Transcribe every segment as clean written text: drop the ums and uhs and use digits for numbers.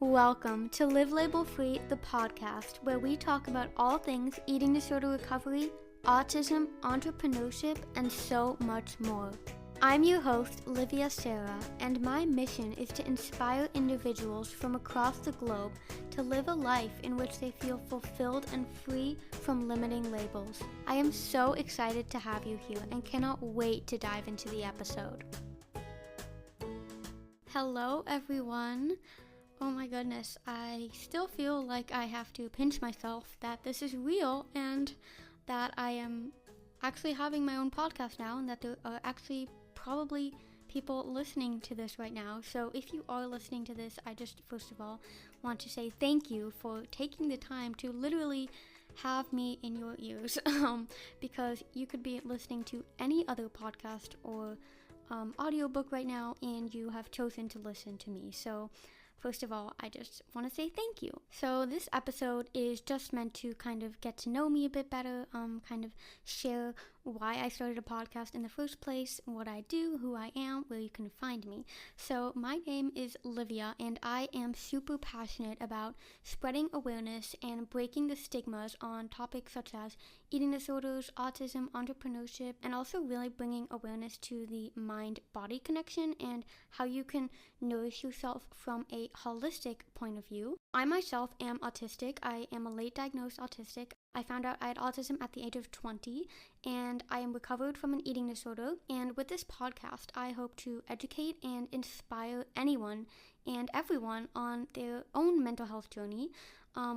Welcome to Live Label Free, the podcast, where we talk about all things eating disorder recovery, autism, entrepreneurship, and so much more. I'm your host, Livia Sara, and my mission is to inspire individuals from across the globe to live a life in which they feel fulfilled and free from limiting labels. I am so excited to have you here and cannot wait to dive into the episode. Hello, everyone. Oh my goodness, I still feel like I have to pinch myself that this is real and that I am actually having my own podcast now and that there are actually probably people listening to this right now. So if you are listening to this, I just first of all want to say thank you for taking the time to literally have me in your ears because you could be listening to any other podcast or audiobook right now and you have chosen to listen to me. So first of all, I just want to say thank you. So this episode is just meant to kind of get to know me a bit better, kind of share why I started a podcast in the first place, what I do, who I am, where you can find me. So my name is Livia, and I am super passionate about spreading awareness and breaking the stigmas on topics such as eating disorders, autism, entrepreneurship, and also really bringing awareness to the mind-body connection and how you can nourish yourself from a holistic point of view. I myself am autistic. I am a late diagnosed autistic. I found out I had autism at the age of 20, and I am recovered from an eating disorder. And with this podcast, I hope to educate and inspire anyone and everyone on their own mental health journey,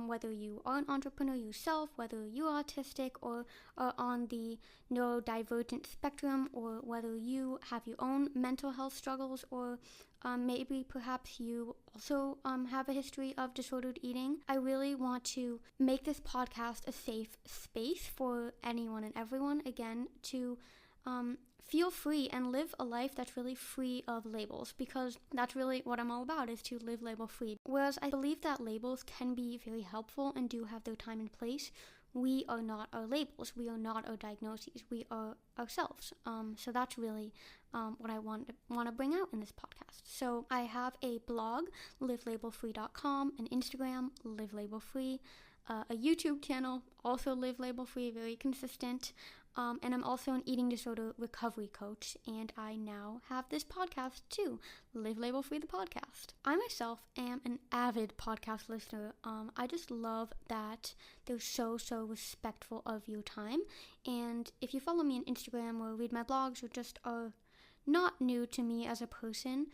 whether you are an entrepreneur yourself, whether you're autistic or are on the neurodivergent spectrum, or whether you have your own mental health struggles, or maybe perhaps you also have a history of disordered eating. I really want to make this podcast a safe space for anyone and everyone, again, to feel free and live a life that's really free of labels, because that's really what I'm all about, is to live label free. Whereas I believe that labels can be very helpful and do have their time and place, we are not our labels, we are not our diagnoses, we are ourselves. So that's really what I want to bring out in this podcast. So I have a blog, livelabelfree.com, an Instagram, livelabelfree, a YouTube channel, also Live Label Free, very consistent, and I'm also an eating disorder recovery coach, and I now have this podcast too, Live Label Free, the podcast. I myself am an avid podcast listener. I just love that they're so respectful of your time, and if you follow me on Instagram or read my blogs or just are not new to me as a person,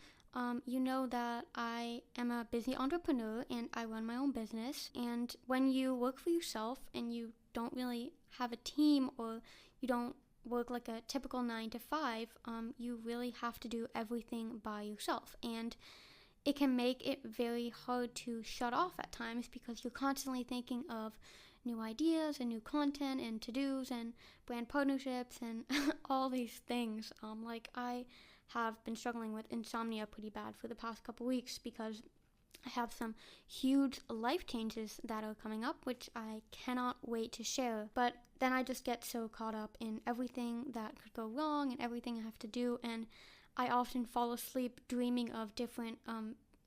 you know that I am a busy entrepreneur and I run my own business. And when you work for yourself and you don't really have a team, or you don't work like a typical 9 to 5, you really have to do everything by yourself. And it can make it very hard to shut off at times because you're constantly thinking of new ideas and new content and to-dos and brand partnerships and all these things. Like I have been struggling with insomnia pretty bad for the past couple weeks because I have some huge life changes that are coming up, which I cannot wait to share. But then I just get so caught up in everything that could go wrong and everything I have to do, and I often fall asleep dreaming of different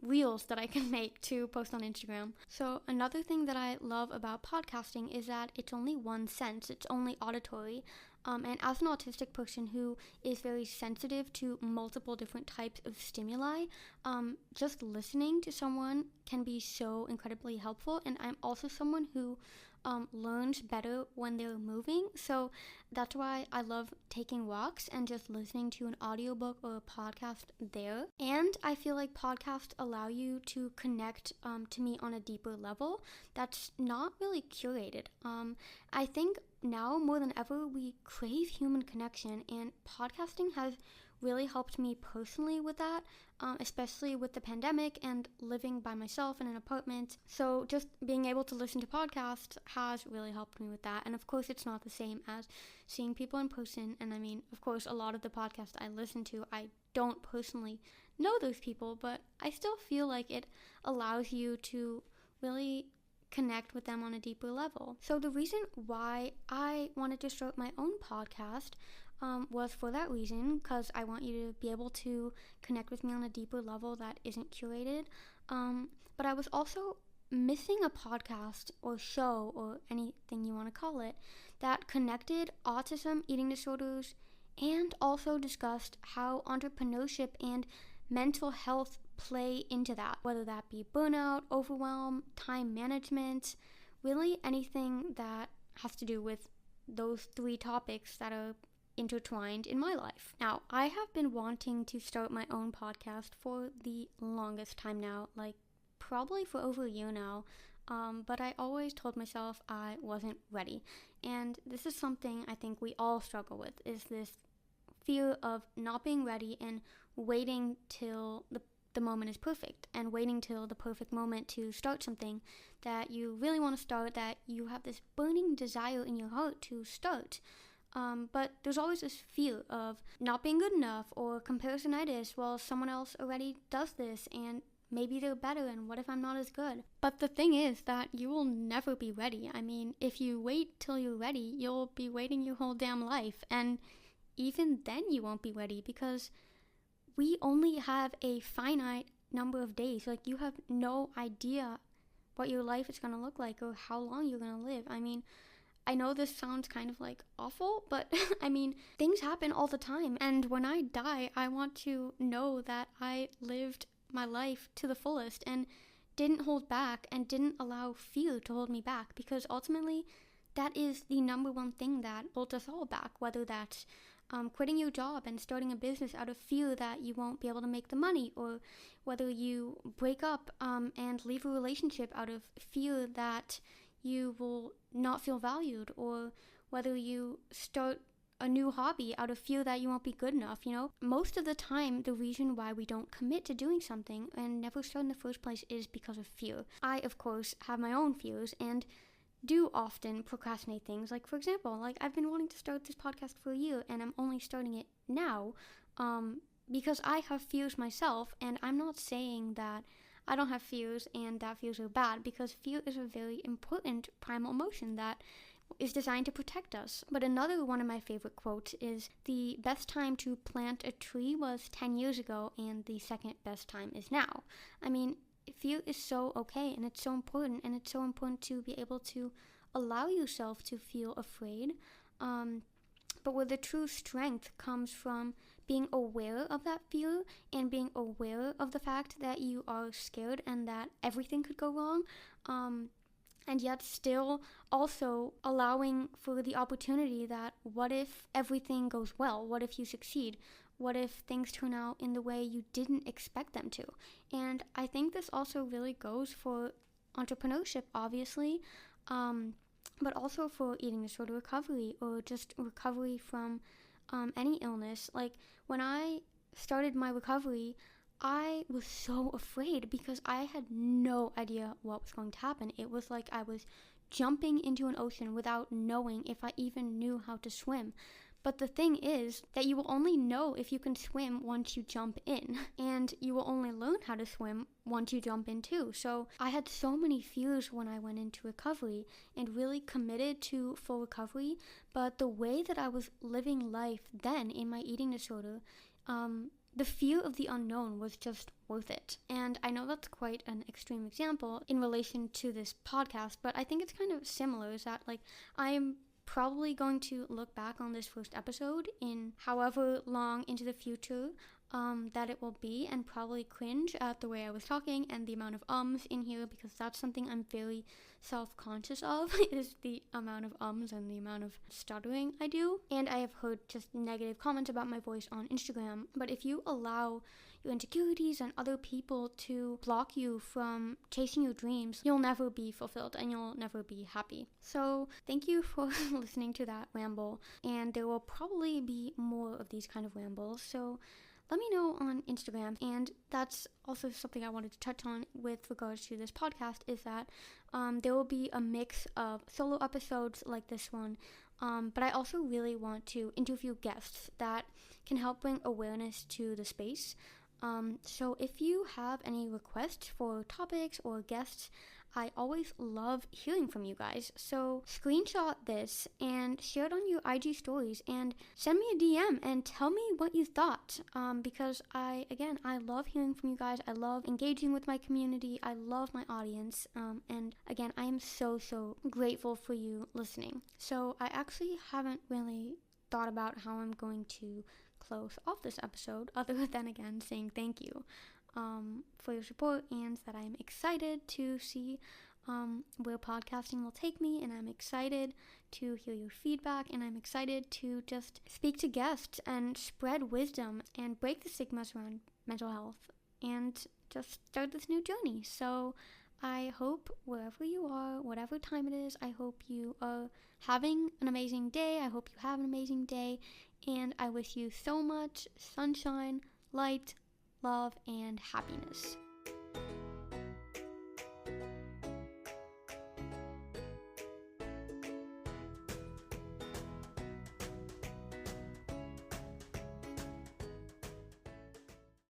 reels that I can make to post on Instagram. So another thing that I love about podcasting is that it's only one sense, it's only auditory. And as an autistic person who is very sensitive to multiple different types of stimuli, just listening to someone can be so incredibly helpful. And I'm also someone who learns better when they're moving. So that's why I love taking walks and just listening to an audiobook or a podcast there. And I feel like podcasts allow you to connect to me on a deeper level that's not really curated. I think now more than ever we crave human connection, and podcasting has really helped me personally with that, especially with the pandemic and living by myself in an apartment. So just being able to listen to podcasts has really helped me with that. And of course it's not the same as seeing people in person, and I mean, of course, a lot of the podcasts I listen to, I don't personally know those people, but I still feel like it allows you to really connect with them on a deeper level. So the reason why I wanted to start my own podcast was for that reason, because I want you to be able to connect with me on a deeper level that isn't curated. But I was also missing a podcast or show or anything you want to call it that connected autism, eating disorders, and also discussed how entrepreneurship and mental health play into that, whether that be burnout, overwhelm, time management, really anything that has to do with those three topics that are intertwined in my life. Now, I have been wanting to start my own podcast for the longest time now, like probably for over a year now, but I always told myself I wasn't ready. And this is something I think we all struggle with, is this fear of not being ready and waiting till the moment is perfect, and waiting till the perfect moment to start something that you really want to start, that you have this burning desire in your heart to start. But there's always this fear of not being good enough, or comparisonitis. Well, someone else already does this and maybe they're better, and what if I'm not as good? But the thing is that you will never be ready. I mean, if you wait till you're ready, you'll be waiting your whole damn life, and even then you won't be ready, because we only have a finite number of days. Like, you have no idea what your life is going to look like or how long you're going to live. I mean, I know this sounds kind of like awful, but I mean, things happen all the time. And when I die, I want to know that I lived my life to the fullest and didn't hold back and didn't allow fear to hold me back, because ultimately that is the number one thing that holds us all back, whether that's quitting your job and starting a business out of fear that you won't be able to make the money, or whether you break up and leave a relationship out of fear that you will not feel valued, or whether you start a new hobby out of fear that you won't be good enough. Most of the time, the reason why we don't commit to doing something and never start in the first place is because of fear. I, of course, have my own fears and do often procrastinate things. Like, for example, I've been wanting to start this podcast for a year, and I'm only starting it now because I have fears myself. And I'm not saying that I don't have fears and that fears are bad, because fear is a very important primal emotion that is designed to protect us. But another one of my favorite quotes is, the best time to plant a tree was 10 years ago, and the second best time is now. I mean, fear is so okay, and it's so important, and it's so important to be able to allow yourself to feel afraid, but where the true strength comes from being aware of that fear and being aware of the fact that you are scared and that everything could go wrong, and yet still also allowing for the opportunity that, what if everything goes well? What if you succeed? What if things turn out in the way you didn't expect them to? And I think this also really goes for entrepreneurship, obviously, but also for eating disorder recovery, or just recovery from any illness. Like, when I started my recovery, I was so afraid because I had no idea what was going to happen. It was like I was jumping into an ocean without knowing if I even knew how to swim. But the thing is that you will only know if you can swim once you jump in, and you will only learn how to swim once you jump in too. So I had so many fears when I went into recovery and really committed to full recovery, but the way that I was living life then in my eating disorder, the fear of the unknown was just worth it. And I know that's quite an extreme example in relation to this podcast, but I think it's kind of similar, is that I'm probably going to look back on this first episode in however long into the future that it will be, and probably cringe at the way I was talking and the amount of ums in here, because that's something I'm very self-conscious of, is the amount of ums and the amount of stuttering I do. And I have heard just negative comments about my voice on Instagram. But if you allow your insecurities and other people to block you from chasing your dreams, you'll never be fulfilled and you'll never be happy. So thank you for listening to that ramble, and there will probably be more of these kind of rambles, so let me know on Instagram. And that's also something I wanted to touch on with regards to this podcast, is that there will be a mix of solo episodes like this one, but I also really want to interview guests that can help bring awareness to the space. So if you have any requests for topics or guests, I always love hearing from you guys. So screenshot this and share it on your IG stories and send me a DM and tell me what you thought. Because I love hearing from you guys. I love engaging with my community. I love my audience. And again, I am so grateful for you listening. So I actually haven't really thought about how I'm going to close off this episode other than again saying thank you for your support, and that I'm excited to see where podcasting will take me, and I'm excited to hear your feedback, and I'm excited to just speak to guests and spread wisdom and break the stigmas around mental health and just start this new journey. So I hope wherever you are, whatever time it is, I hope you are having an amazing day. I hope you have an amazing day, and I wish you so much sunshine, light, love, and happiness.